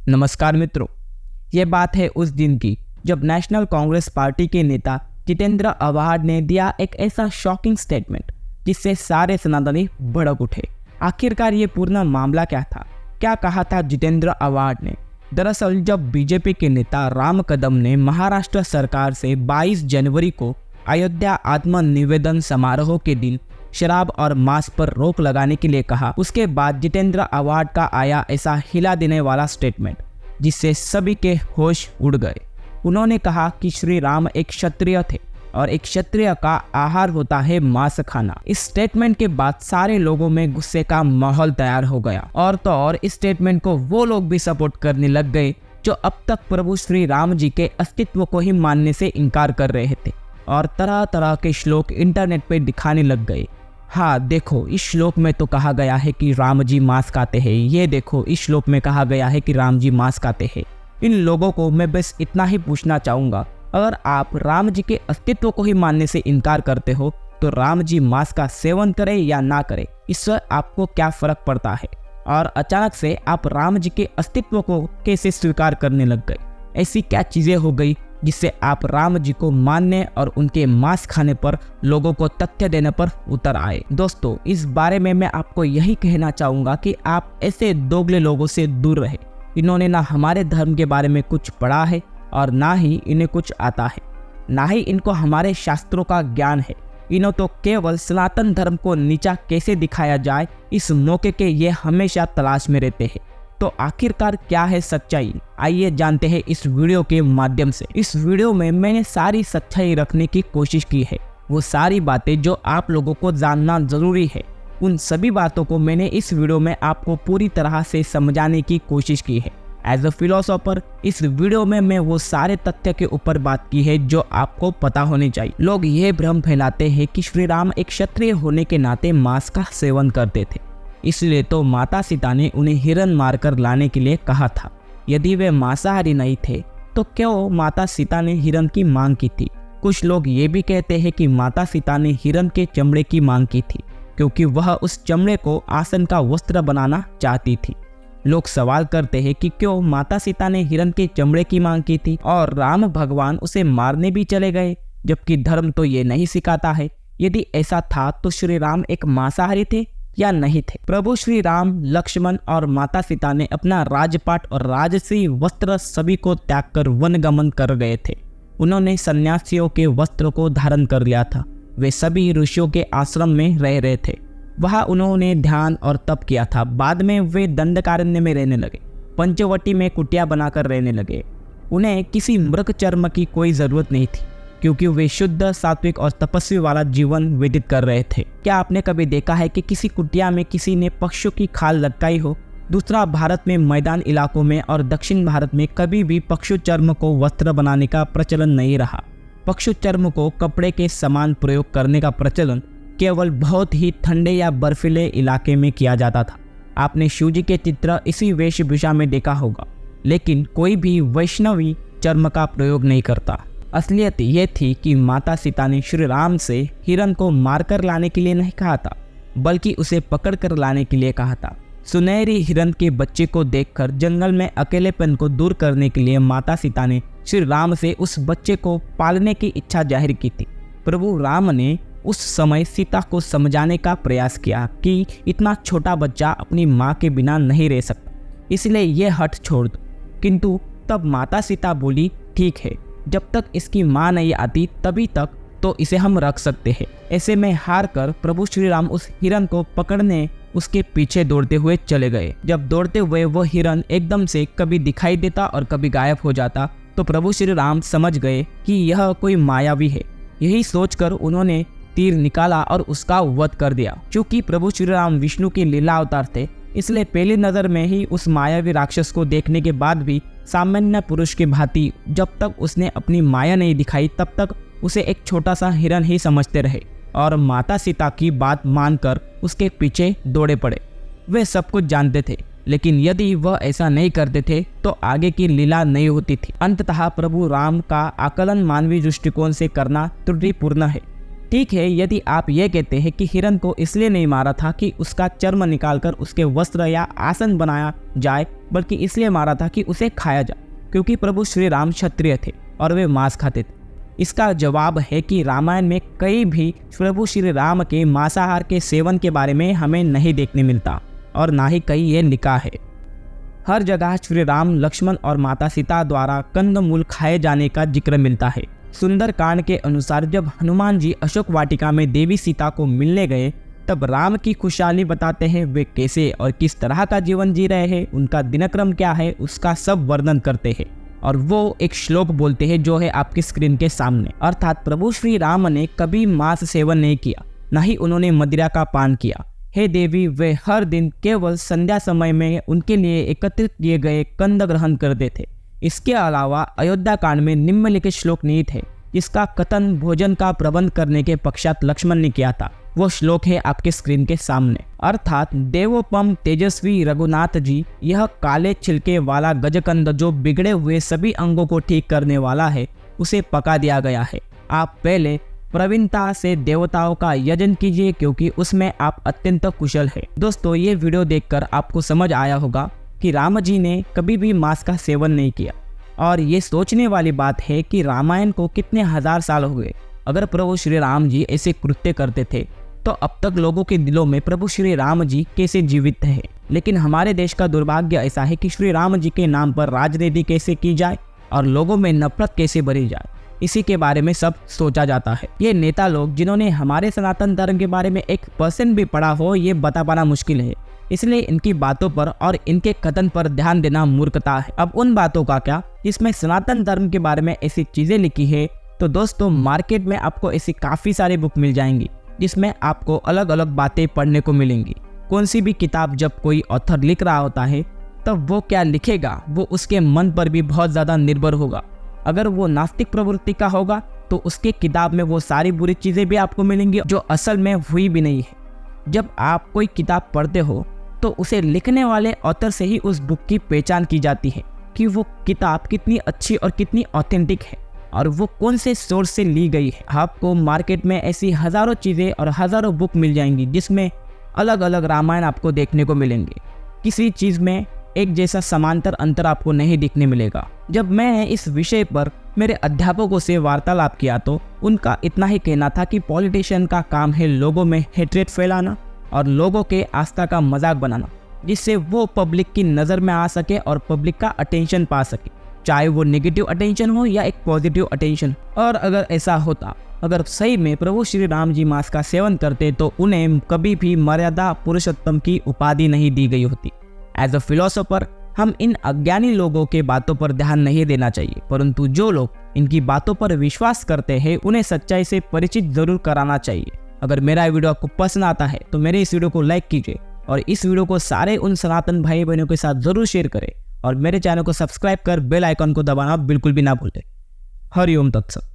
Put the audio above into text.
नमस्कार मित्रों, ये बात है उस दिन की जब नेशनल कांग्रेस पार्टी के नेता जितेंद्र आव्हाड ने दिया एक ऐसा शॉकिंग स्टेटमेंट जिससे सारे सनातनी भड़क उठे। आखिरकार ये पूर्ण मामला क्या था? क्या कहा था जितेंद्र आव्हाड ने? दरअसल जब बीजेपी के नेता राम कदम ने महाराष्ट्र सरकार से 22 जनवरी को अयोध्या आत्मनिवेदन समारोह के दिन शराब और मांस पर रोक लगाने के लिए कहा, उसके बाद जितेंद्र आव्हाड का आया ऐसा हिला देने वाला स्टेटमेंट जिससे सभी के होश उड़ गए। उन्होंने कहा कि श्री राम एक क्षत्रिय थे और एक क्षत्रिय का आहार होता है मांस खाना। इस स्टेटमेंट के बाद सारे लोगों में गुस्से का माहौल तैयार हो गया और तो और इस स्टेटमेंट को वो लोग भी सपोर्ट करने लग गए जो अब तक प्रभु श्री राम जी के अस्तित्व को ही मानने से इनकार कर रहे थे और तरह तरह के श्लोक इंटरनेट पे दिखाने लग गए। हाँ देखो, इस श्लोक में तो कहा गया है कि राम जी मांस खाते हैं, ये देखो इस श्लोक में कहा गया है कि राम जी मांस खाते हैं। इन लोगों को मैं बस इतना ही पूछना चाहूँगा, अगर आप राम जी के अस्तित्व को ही मानने से इनकार करते हो तो राम जी मांस का सेवन करें या ना करें, इससे आपको क्या फ़र्क पड़ता है? और अचानक से आप राम जी के अस्तित्व को कैसे स्वीकार करने लग गए? ऐसी क्या चीज़ें हो गई जिससे आप राम जी को मानने और उनके मांस खाने पर लोगों को तथ्य देने पर उतर आए? दोस्तों, इस बारे में मैं आपको यही कहना चाहूँगा कि आप ऐसे दोगले लोगों से दूर रहे। इन्होंने ना हमारे धर्म के बारे में कुछ पढ़ा है और ना ही इन्हें कुछ आता है, ना ही इनको हमारे शास्त्रों का ज्ञान है। इन्हों तो केवल सनातन धर्म को नीचा कैसे दिखाया जाए, इस मौके के ये हमेशा तलाश में रहते हैं। तो आखिरकार क्या है सच्चाई? आइए जानते हैं इस वीडियो के माध्यम से। इस वीडियो में मैंने सारी सच्चाई रखने की कोशिश की है, वो सारी बातें जो आप लोगों को जानना जरूरी है, उन सभी बातों को मैंने इस वीडियो में आपको पूरी तरह से समझाने की कोशिश की है। एज अ फिलोसोफर इस वीडियो में मैं वो सारे तथ्य के ऊपर बात की है जो आपको पता होने चाहिए। लोग ये भ्रम फैलाते हैं कि श्री राम एक क्षत्रिय होने के नाते मांस का सेवन करते थे, इसलिए तो माता सीता ने उन्हें हिरण मारकर लाने के लिए कहा था। यदि वे मांसाहारी नहीं थे तो क्यों माता सीता ने हिरण की मांग की थी? कुछ लोग ये भी कहते हैं कि माता सीता ने हिरण के चमड़े की मांग की थी क्योंकि वह उस चमड़े को आसन का वस्त्र बनाना चाहती थी। लोग सवाल करते हैं कि क्यों माता सीता ने हिरण के चमड़े की मांग की थी और राम भगवान उसे मारने भी चले गए, जबकि धर्म तो ये नहीं सिखाता है। यदि ऐसा था तो श्री राम एक मांसाहारी थे या नहीं थे? प्रभु श्री राम, लक्ष्मण और माता सीता ने अपना राजपाट और राजसी वस्त्र सभी को त्याग कर वनगमन कर गए थे। उन्होंने सन्यासियों के वस्त्र को धारण कर लिया था। वे सभी ऋषियों के आश्रम में रह रहे थे। वहाँ उन्होंने ध्यान और तप किया था। बाद में वे दंडकारण्य में रहने लगे, पंचवटी में कुटिया बनाकर रहने लगे। उन्हें किसी मृग चर्म की कोई ज़रूरत नहीं थी क्योंकि वे शुद्ध, सात्विक और तपस्वी वाला जीवन व्यतीत कर रहे थे। क्या आपने कभी देखा है कि किसी कुटिया में किसी ने पक्षियों की खाल लटकाई हो? दूसरा, भारत में मैदान इलाकों में और दक्षिण भारत में कभी भी पक्षु चर्म को वस्त्र बनाने का प्रचलन नहीं रहा। पक्षु चर्म को कपड़े के समान प्रयोग करने का प्रचलन केवल बहुत ही ठंडे या बर्फीले इलाके में किया जाता था। आपने शिव जी के चित्र इसी वेशभूषा में देखा होगा, लेकिन कोई भी वैष्णवी चर्म का प्रयोग नहीं करता। असलियत ये थी कि माता सीता ने श्री राम से हिरण को मारकर लाने के लिए नहीं कहा था, बल्कि उसे पकड़ कर लाने के लिए कहा था। सुनहरी हिरण के बच्चे को देखकर जंगल में अकेलेपन को दूर करने के लिए माता सीता ने श्री राम से उस बच्चे को पालने की इच्छा जाहिर की थी। प्रभु राम ने उस समय सीता को समझाने का प्रयास किया कि इतना छोटा बच्चा अपनी माँ के बिना नहीं रह सकता, इसलिए ये हट छोड़ दो। किंतु तब माता सीता बोली, ठीक है, जब तक इसकी माँ नहीं आती तभी तक तो इसे हम रख सकते हैं। ऐसे में हार कर प्रभु श्री राम उस हिरण को पकड़ने उसके पीछे दौड़ते हुए चले गए। जब दौड़ते हुए वो हिरण एकदम से कभी दिखाई देता और कभी गायब हो जाता तो प्रभु श्री राम समझ गए कि यह कोई मायावी है। यही सोचकर उन्होंने तीर निकाला और उसका वध कर दिया। चूंकि प्रभु श्री राम विष्णु के लीला अवतार थे, इसलिए पहली नज़र में ही उस मायावी राक्षस को देखने के बाद भी सामान्य पुरुष के भांति जब तक उसने अपनी माया नहीं दिखाई तब तक उसे एक छोटा सा हिरण ही समझते रहे और माता सीता की बात मानकर उसके पीछे दौड़े पड़े। वे सब कुछ जानते थे, लेकिन यदि वह ऐसा नहीं करते थे तो आगे की लीला नहीं होती थी। अंततः प्रभु राम का आकलन मानवीय दृष्टिकोण से करना त्रुटिपूर्ण है। ठीक है, यदि आप ये कहते हैं कि हिरण को इसलिए नहीं मारा था कि उसका चर्म निकालकर उसके वस्त्र या आसन बनाया जाए, बल्कि इसलिए मारा था कि उसे खाया जाए, क्योंकि प्रभु श्री राम क्षत्रिय थे और वे मांस खाते थे। इसका जवाब है कि रामायण में कहीं भी प्रभु श्री राम के मांसाहार के सेवन के बारे में हमें नहीं देखने मिलता और ना ही कहीं ये लिखा है। हर जगह श्री राम, लक्ष्मण और माता सीता द्वारा कंदमूल खाए जाने का जिक्र मिलता है। सुंदर कांड के अनुसार जब हनुमान जी अशोक वाटिका में देवी सीता को मिलने गए, तब राम की खुशहाली बताते हैं, वे कैसे और किस तरह का जीवन जी रहे हैं, उनका दिनक्रम क्या है, उसका सब वर्णन करते हैं। और वो एक श्लोक बोलते हैं जो है आपकी स्क्रीन के सामने। अर्थात प्रभु श्री राम ने कभी मांस सेवन नहीं किया, न ही उन्होंने मदिरा का पान किया। हे देवी, वे हर दिन केवल संध्या समय में उनके लिए एकत्रित किए गए कंद ग्रहण करते थे। इसके अलावा अयोध्या कांड में निम्नलिखित श्लोक निहित है, जिसका कथन भोजन का प्रबंध करने के पश्चात लक्ष्मण ने किया था। वो श्लोक है आपके स्क्रीन के सामने। अर्थात देवोपम तेजस्वी रघुनाथ जी, यह काले छिलके वाला गजकंद जो बिगड़े हुए सभी अंगों को ठीक करने वाला है, उसे पका दिया गया है। आप पहले प्रवीणता से देवताओं का यजन कीजिए, क्योंकि उसमें आप अत्यंत कुशल है। दोस्तों, ये वीडियो देखकर आपको समझ आया होगा कि राम जी ने कभी भी मांस का सेवन नहीं किया। और ये सोचने वाली बात है कि रामायण को कितने हजार साल हो गए। अगर प्रभु श्री राम जी ऐसे कृत्य करते थे तो अब तक लोगों के दिलों में प्रभु श्री राम जी कैसे जीवित है। लेकिन हमारे देश का दुर्भाग्य ऐसा है कि श्री राम जी के नाम पर राजनीति कैसे की जाए और लोगों में नफरत कैसे भरी जाए, इसी के बारे में सब सोचा जाता है। ये नेता लोग जिन्होंने हमारे सनातन धर्म के बारे में 1% भी पढ़ा हो, ये बता पाना मुश्किल है। इसलिए इनकी बातों पर और इनके कथन पर ध्यान देना मूर्खता है। अब उन बातों का क्या जिसमें सनातन धर्म के बारे में ऐसी चीजें लिखी है। तो दोस्तों, मार्केट में आपको ऐसी काफी सारी बुक मिल जाएंगी जिसमें आपको अलग अलग बातें पढ़ने को मिलेंगी। कौन सी भी किताब जब कोई ऑथर लिख रहा होता है, तब वो क्या लिखेगा वो उसके मन पर भी बहुत ज़्यादा निर्भर होगा। अगर वो नास्तिक प्रवृत्ति का होगा तो उसके किताब में वो सारी बुरी चीज़ें भी आपको मिलेंगी जो असल में हुई भी नहीं है। जब आप कोई किताब पढ़ते हो तो उसे लिखने वाले ऑथर से ही उस बुक की पहचान की जाती है कि वो किताब कितनी अच्छी और कितनी ऑथेंटिक है और वो कौन से सोर्स से ली गई है। आपको मार्केट में ऐसी हजारों चीज़ें और हजारों बुक मिल जाएंगी जिसमें अलग अलग रामायण आपको देखने को मिलेंगे। किसी चीज़ में एक जैसा समांतर अंतर आपको नहीं दिखने मिलेगा। जब मैं इस विषय पर मेरे अध्यापकों से वार्तालाप किया तो उनका इतना ही कहना था कि पॉलिटिशियन का काम है लोगों में हेट्रेट फैलाना और लोगों के आस्था का मजाक बनाना, जिससे वो पब्लिक की नज़र में आ सके और पब्लिक का अटेंशन पा सके, चाहे वो नेगेटिव अटेंशन हो या एक पॉजिटिव अटेंशन। और अगर ऐसा होता, अगर सही में प्रभु श्री राम जी मांस का सेवन करते तो उन्हें कभी भी मर्यादा पुरुषोत्तम की उपाधि नहीं दी गई होती। एज अ फिलोसोफर, हम इन अज्ञानी लोगों के बातों पर ध्यान नहीं देना चाहिए, परंतु जो लोग इनकी बातों पर विश्वास करते हैं उन्हें सच्चाई से परिचित जरूर कराना चाहिए। अगर मेरा वीडियो आपको पसंद आता है तो मेरे इस वीडियो को लाइक कीजिए और इस वीडियो को सारे उन सनातन भाई बहनों के साथ जरूर शेयर करें और मेरे चैनल को सब्सक्राइब कर बेल आइकन को दबाना बिल्कुल भी ना भूलें। हरि ओम तत्सत।